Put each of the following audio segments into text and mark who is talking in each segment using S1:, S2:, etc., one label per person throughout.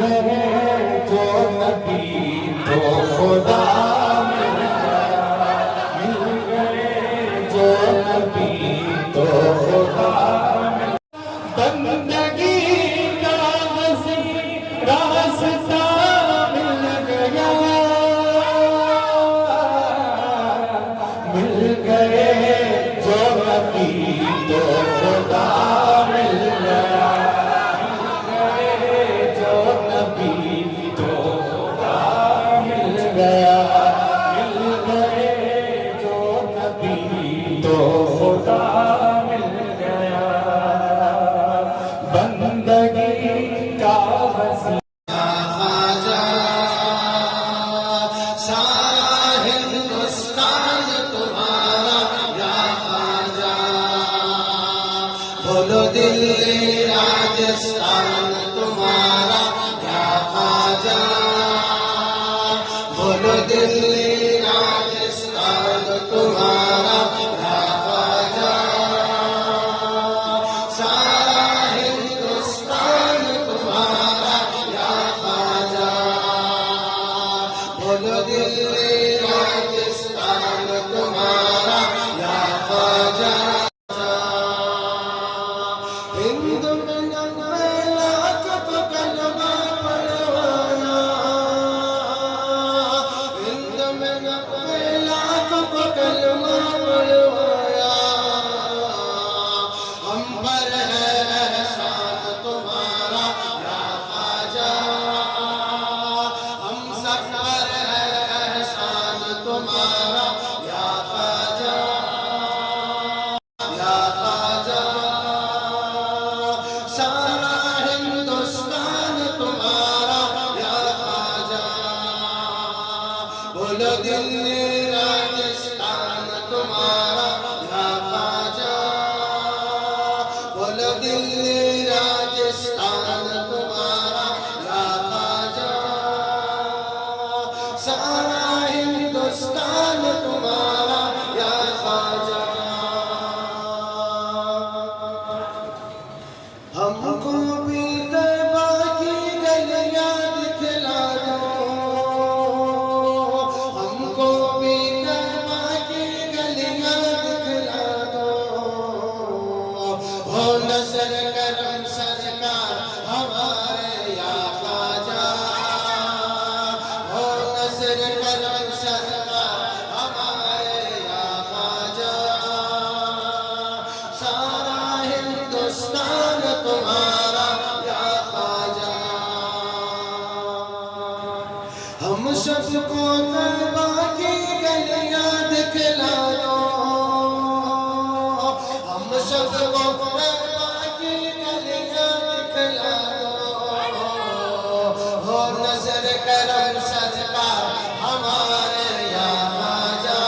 S1: गए जो नबी तो खुदा मिल गया, मिल गए जो नबी तो खुदा मिल गया। बंदगी का वसी रास्ता मिल गया, मिल गए जो नबी तो खुदा मिल गया, मिल गए जो नबी तो खुदा मिल गया, मिल गए जो नबी तो खुदा मिल गया। बंदगी का वसी
S2: बोलो दिल्ली राजस्थान तुम्हारा क्या ख्वाजा, बोलो दिल्ली राजस्थान तुम्हारा क्या ख्वाजा, सारा हिंदुस्तान तुम्हारा क्या ख्वाजा, बोलो दिल्ली राजस्थान तुम्हारा क्या ख्वाजा। हिंद में नब्बे लाख को कलमा पढ़वाया, हिंद में 90 लाख को कलमा पढ़वाया, हम पर है एहसान तुम्हारा या ख्वाजा, हम सब पर है एहसान तुम्हारा या ख्वाजा, या ख्वाजा। सारा हिंदुस्तान तुम्हारा या ख्वाजा, बोलो दिल्ली राजस्थान तुम्हारा या ख्वाजा, बोलो दिल्ली राजस्थान तुम्हारा या ख्वाजा, सारा हिंदुस्तान तुम्हारा या ख्वाजा। हमको भी तैबा की गलियां दिखला दो, हमको भी तैबा की गलियां दिखला दो, हो नजर करम सरकार हमारे या ख्वाजा, हो नजर करम सरकार हमारे या ख्वाजा, सारा हिंदुस्तान तुम्हारा या ख्वाजा। हम सबको तैबा की गलियां दिखला दो, हम सबको तैबा की गलियां दिखला दो, हो नजर करम सरकार हमारे या ख्वाजा,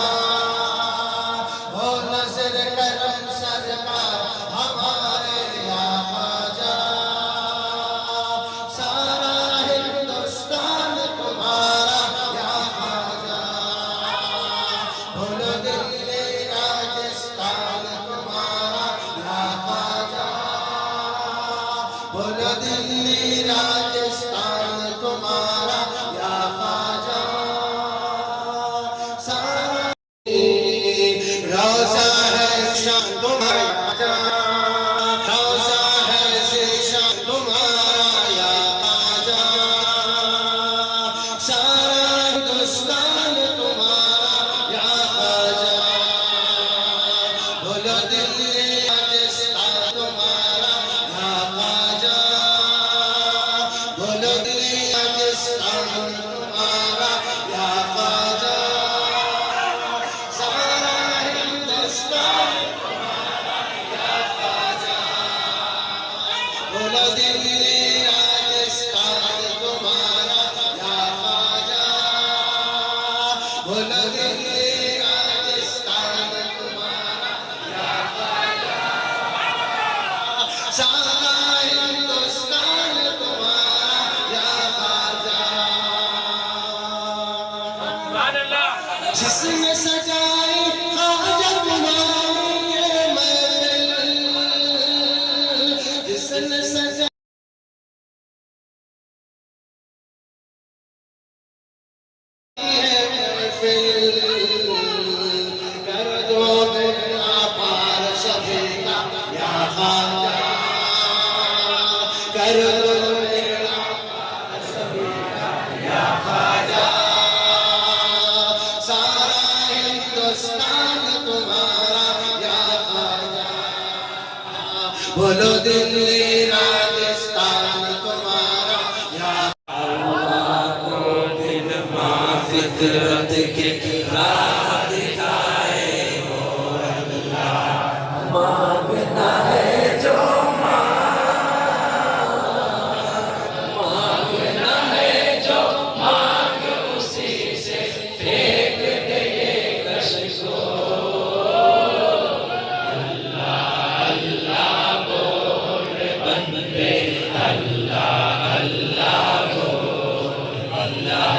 S2: हो नजर करम सरकार हमारे या ख्वाजा, सारा हिंदुस्तान तुम्हारा या ख्वाजा, बोलो दिल्ली राजस्थान तुम्हारा या ख्वाजा, बोलो दिल्ली राजस्थान तुम्हारा या ख्वाजा, सारा रोजा है शान तुम्हारा, रोजा है शान तुम्हारा या ख्वाजा, सारा हिंदुस्तान तुम्हारा या ख्वाजा, बोलो दिल्ली राजस्थान तुम्हारा या ख्वाजा, बोलो दिल्ली राजस्थान तुम्हारा या ख्वाजा, सारा हिंदुस्तान बोलो दिल्ली राजस्थान तुम्हारा या ख्वाजा, बोलो दिल्ली राजस्थान तुम्हारा या ख्वाजा, सारा हिंदुस्तान तुम्हारा या ख्वाजा। जिसने सजाई ख्वाजा तुम्हारी ये महफिल, जिसने सजाई बोलो दिल्ली राजस्थान तुम्हारा या
S1: फितरत के राह दिखाए हो अल्लाह मांगना है जो मांगना है जो मांग उसी से फेंक दे ये कश को अल्लाह अल्लाह बोल बंदे अल्लाह अल्लाह बोल अल्लाह